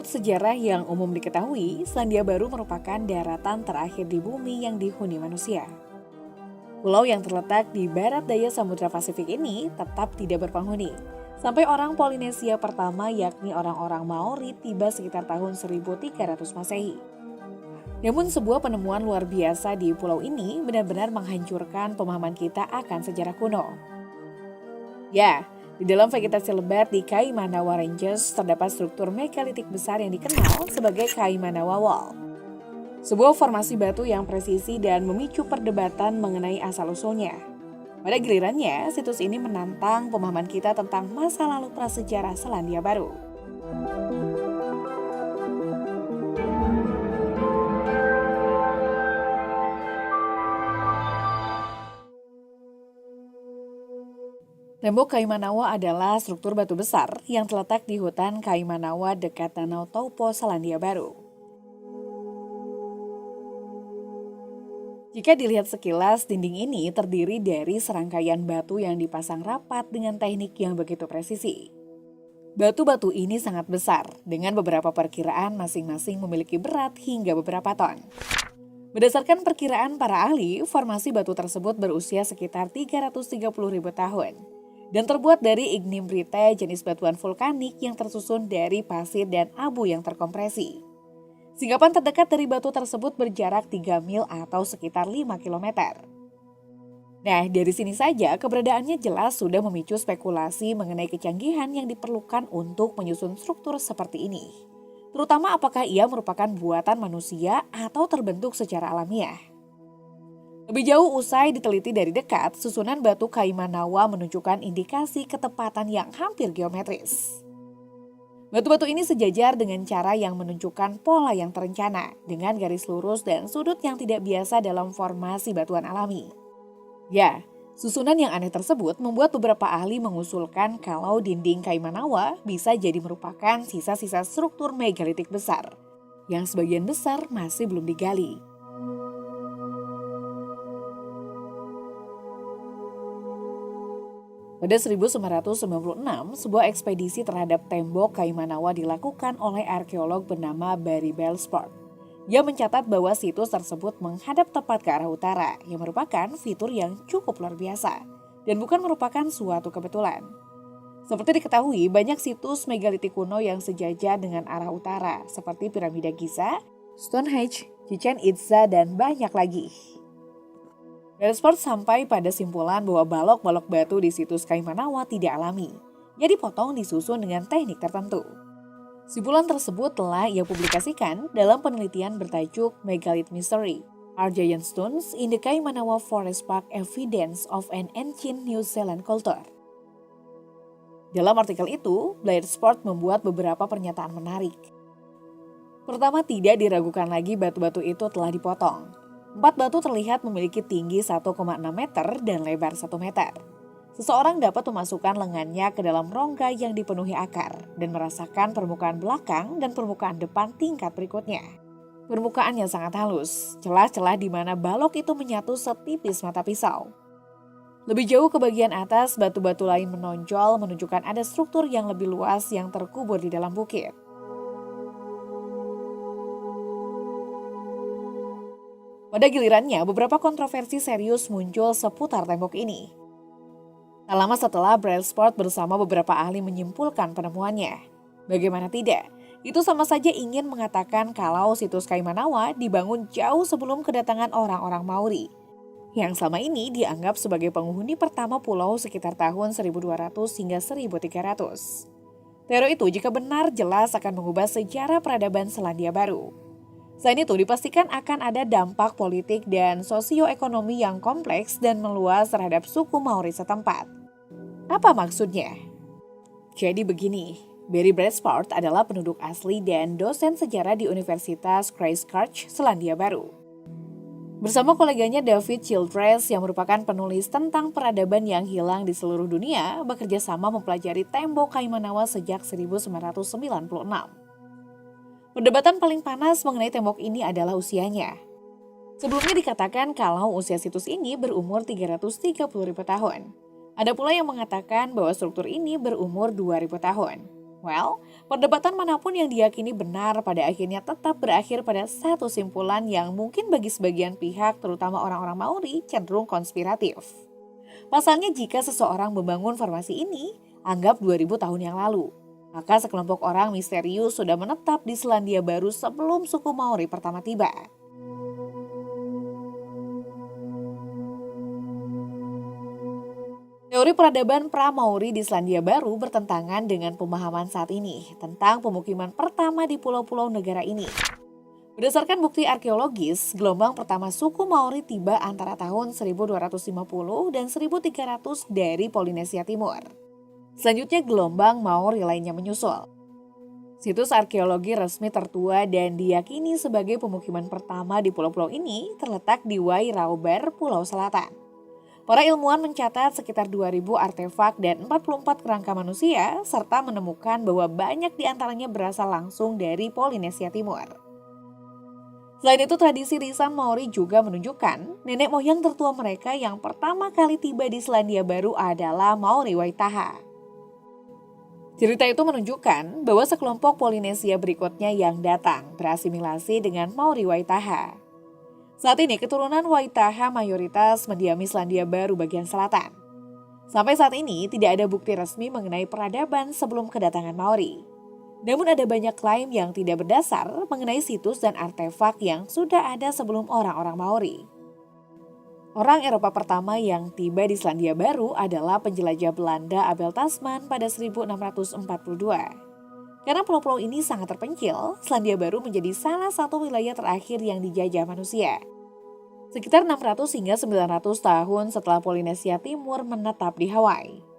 Menurut sejarah yang umum diketahui, Selandia Baru merupakan daratan terakhir di bumi yang dihuni manusia. Pulau yang terletak di barat daya Samudra Pasifik ini tetap tidak berpenghuni, sampai orang Polinesia pertama yakni orang-orang Maori tiba sekitar tahun 1300 Masehi. Namun sebuah penemuan luar biasa di pulau ini benar-benar menghancurkan pemahaman kita akan sejarah kuno. Ya, di dalam vegetasi lebat di Kaimanawa Ranges terdapat struktur megalitik besar yang dikenal sebagai Kaimanawa Wall. Sebuah formasi batu yang presisi dan memicu perdebatan mengenai asal-usulnya. Pada gilirannya, situs ini menantang pemahaman kita tentang masa lalu prasejarah Selandia Baru. Tembok Kaimanawa adalah struktur batu besar yang terletak di hutan Kaimanawa dekat Danau Taupo, Selandia Baru. Jika dilihat sekilas, dinding ini terdiri dari serangkaian batu yang dipasang rapat dengan teknik yang begitu presisi. Batu-batu ini sangat besar, dengan beberapa perkiraan masing-masing memiliki berat hingga beberapa ton. Berdasarkan perkiraan para ahli, formasi batu tersebut berusia sekitar 330.000 tahun dan terbuat dari ignimbrite, jenis batuan vulkanik yang tersusun dari pasir dan abu yang terkompresi. Singgapan terdekat dari batu tersebut berjarak 3 mil atau sekitar 5 km. Nah, dari sini saja keberadaannya jelas sudah memicu spekulasi mengenai kecanggihan yang diperlukan untuk menyusun struktur seperti ini. Terutama apakah ia merupakan buatan manusia atau terbentuk secara alamiah. Lebih jauh usai diteliti dari dekat, susunan batu Kaimanawa menunjukkan indikasi ketepatan yang hampir geometris. Batu-batu ini sejajar dengan cara yang menunjukkan pola yang terencana, dengan garis lurus dan sudut yang tidak biasa dalam formasi batuan alami. Ya, susunan yang aneh tersebut membuat beberapa ahli mengusulkan kalau dinding Kaimanawa bisa jadi merupakan sisa-sisa struktur megalitik besar, yang sebagian besar masih belum digali. Pada 1996, sebuah ekspedisi terhadap tembok Kaimanawa dilakukan oleh arkeolog bernama Barry Belsport. Dia mencatat bahwa situs tersebut menghadap tepat ke arah utara, yang merupakan fitur yang cukup luar biasa dan bukan merupakan suatu kebetulan. Seperti diketahui, banyak situs megalitik kuno yang sejajar dengan arah utara, seperti piramida Giza, Stonehenge, Chichen Itza, dan banyak lagi. Belsport sampai pada simpulan bahwa balok-balok batu di situs Kaimanawa tidak alami. Ia dipotong disusun dengan teknik tertentu. Simpulan tersebut telah ia publikasikan dalam penelitian bertajuk Megalith Mystery: Are Giant Stones in the Kaimanawa Forest Park Evidence of an Ancient New Zealand Culture? Dalam artikel itu, Belsport membuat beberapa pernyataan menarik. Pertama, tidak diragukan lagi batu-batu itu telah dipotong. 4 batu terlihat memiliki tinggi 1,6 meter dan lebar 1 meter. Seseorang dapat memasukkan lengannya ke dalam rongga yang dipenuhi akar dan merasakan permukaan belakang dan permukaan depan tingkat berikutnya. Permukaannya sangat halus, celah-celah di mana balok itu menyatu setipis mata pisau. Lebih jauh ke bagian atas, batu-batu lain menonjol menunjukkan ada struktur yang lebih luas yang terkubur di dalam bukit. Pada gilirannya, beberapa kontroversi serius muncul seputar tembok ini. Tak lama setelah, Belsport bersama beberapa ahli menyimpulkan penemuannya. Bagaimana tidak, itu sama saja ingin mengatakan kalau situs Kaimanawa dibangun jauh sebelum kedatangan orang-orang Maori, yang selama ini dianggap sebagai penghuni pertama pulau sekitar tahun 1200 hingga 1300. Teori itu jika benar jelas akan mengubah sejarah peradaban Selandia Baru. Selain itu, dipastikan akan ada dampak politik dan sosioekonomi yang kompleks dan meluas terhadap suku Maori setempat. Apa maksudnya? Jadi begini, Barry Belsport adalah penduduk asli dan dosen sejarah di Universitas Christchurch, Selandia Baru. Bersama koleganya David Childress yang merupakan penulis tentang peradaban yang hilang di seluruh dunia, bekerja sama mempelajari tembok Kaimanawa sejak 1996. Perdebatan paling panas mengenai tembok ini adalah usianya. Sebelumnya dikatakan kalau usia situs ini berumur 330.000 tahun. Ada pula yang mengatakan bahwa struktur ini berumur 2.000 tahun. Well, perdebatan manapun yang diyakini benar pada akhirnya tetap berakhir pada satu simpulan yang mungkin bagi sebagian pihak, terutama orang-orang Maori, cenderung konspiratif. Pasalnya jika seseorang membangun formasi ini, anggap 2000 tahun yang lalu, maka sekelompok orang misterius sudah menetap di Selandia Baru sebelum suku Maori pertama tiba. Teori peradaban pra-Maori di Selandia Baru bertentangan dengan pemahaman saat ini tentang pemukiman pertama di pulau-pulau negara ini. Berdasarkan bukti arkeologis, gelombang pertama suku Maori tiba antara tahun 1250 dan 1300 dari Polinesia Timur. Selanjutnya gelombang Maori lainnya menyusul. Situs arkeologi resmi tertua dan diyakini sebagai pemukiman pertama di pulau-pulau ini terletak di Wairauber, Pulau Selatan. Para ilmuwan mencatat sekitar 2000 artefak dan 44 kerangka manusia, serta menemukan bahwa banyak di antaranya berasal langsung dari Polinesia Timur. Selain itu, tradisi lisan Maori juga menunjukkan nenek moyang tertua mereka yang pertama kali tiba di Selandia Baru adalah Maori Waitaha. Cerita itu menunjukkan bahwa sekelompok Polinesia berikutnya yang datang berasimilasi dengan Maori Waitaha. Saat ini keturunan Waitaha mayoritas mendiami Selandia Baru bagian selatan. Sampai saat ini tidak ada bukti resmi mengenai peradaban sebelum kedatangan Maori. Namun ada banyak klaim yang tidak berdasar mengenai situs dan artefak yang sudah ada sebelum orang-orang Maori. Orang Eropa pertama yang tiba di Selandia Baru adalah penjelajah Belanda Abel Tasman pada 1642. Karena pulau-pulau ini sangat terpencil, Selandia Baru menjadi salah satu wilayah terakhir yang dijajah manusia. Sekitar 600 hingga 900 tahun setelah Polinesia Timur menetap di Hawaii.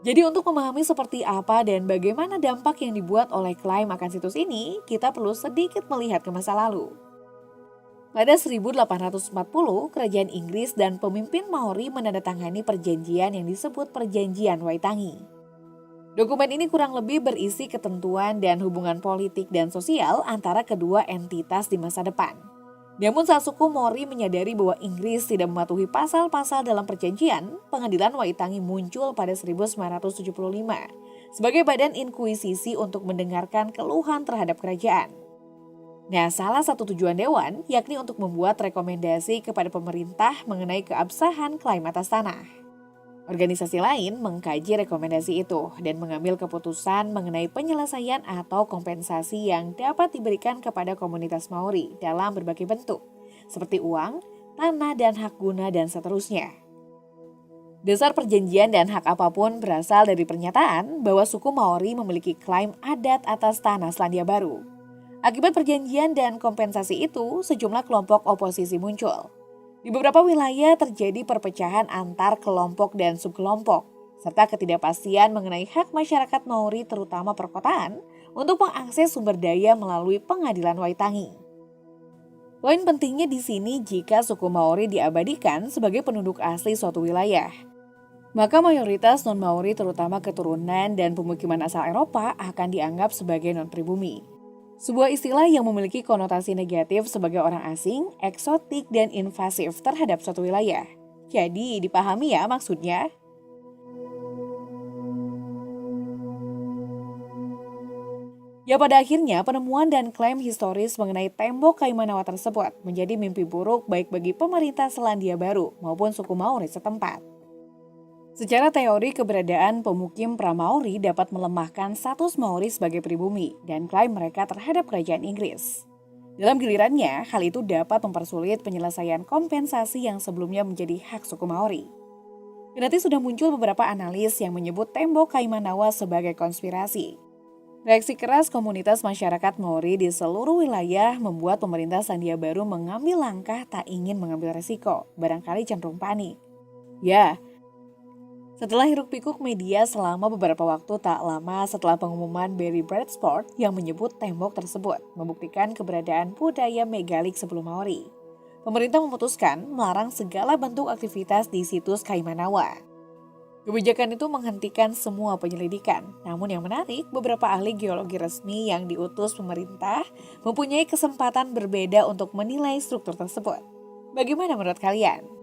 Jadi untuk memahami seperti apa dan bagaimana dampak yang dibuat oleh klaim akan situs ini, kita perlu sedikit melihat ke masa lalu. Pada 1840, kerajaan Inggris dan pemimpin Maori menandatangani perjanjian yang disebut Perjanjian Waitangi. Dokumen ini kurang lebih berisi ketentuan dan hubungan politik dan sosial antara kedua entitas di masa depan. Namun saat suku Maori menyadari bahwa Inggris tidak mematuhi pasal-pasal dalam perjanjian, pengadilan Waitangi muncul pada 1975 sebagai badan inkuisisi untuk mendengarkan keluhan terhadap kerajaan. Nah, salah satu tujuan Dewan yakni untuk membuat rekomendasi kepada pemerintah mengenai keabsahan klaim atas tanah. Organisasi lain mengkaji rekomendasi itu dan mengambil keputusan mengenai penyelesaian atau kompensasi yang dapat diberikan kepada komunitas Maori dalam berbagai bentuk, seperti uang, tanah, dan hak guna, dan seterusnya. Dasar perjanjian dan hak apapun berasal dari pernyataan bahwa suku Maori memiliki klaim adat atas tanah Selandia Baru. Akibat perjanjian dan kompensasi itu, sejumlah kelompok oposisi muncul. Di beberapa wilayah terjadi perpecahan antar kelompok dan subkelompok, serta ketidakpastian mengenai hak masyarakat Maori terutama perkotaan untuk mengakses sumber daya melalui pengadilan Waitangi. Poin pentingnya di sini jika suku Maori diabadikan sebagai penduduk asli suatu wilayah, maka mayoritas non-Maori terutama keturunan dan pemukiman asal Eropa akan dianggap sebagai non-pribumi. Sebuah istilah yang memiliki konotasi negatif sebagai orang asing, eksotik, dan invasif terhadap suatu wilayah. Jadi dipahami ya maksudnya. Ya pada akhirnya penemuan dan klaim historis mengenai tembok Kaimanawa tersebut menjadi mimpi buruk baik bagi pemerintah Selandia Baru maupun suku Maori setempat. Secara teori, keberadaan pemukim pra-Maori dapat melemahkan status Maori sebagai pribumi dan klaim mereka terhadap kerajaan Inggris. Dalam gilirannya, hal itu dapat mempersulit penyelesaian kompensasi yang sebelumnya menjadi hak suku Maori. Kendati sudah muncul beberapa analis yang menyebut tembok Kaimanawa sebagai konspirasi. Reaksi keras komunitas masyarakat Maori di seluruh wilayah membuat pemerintah Selandia Baru mengambil langkah tak ingin mengambil resiko, barangkali cenderung panik. Ya, setelah hiruk-pikuk media selama beberapa waktu tak lama setelah pengumuman Barry Bradford yang menyebut tembok tersebut membuktikan keberadaan budaya megalik sebelum Maori, pemerintah memutuskan melarang segala bentuk aktivitas di situs Kaimanawa. Kebijakan itu menghentikan semua penyelidikan. Namun yang menarik, beberapa ahli geologi resmi yang diutus pemerintah mempunyai kesempatan berbeda untuk menilai struktur tersebut. Bagaimana menurut kalian?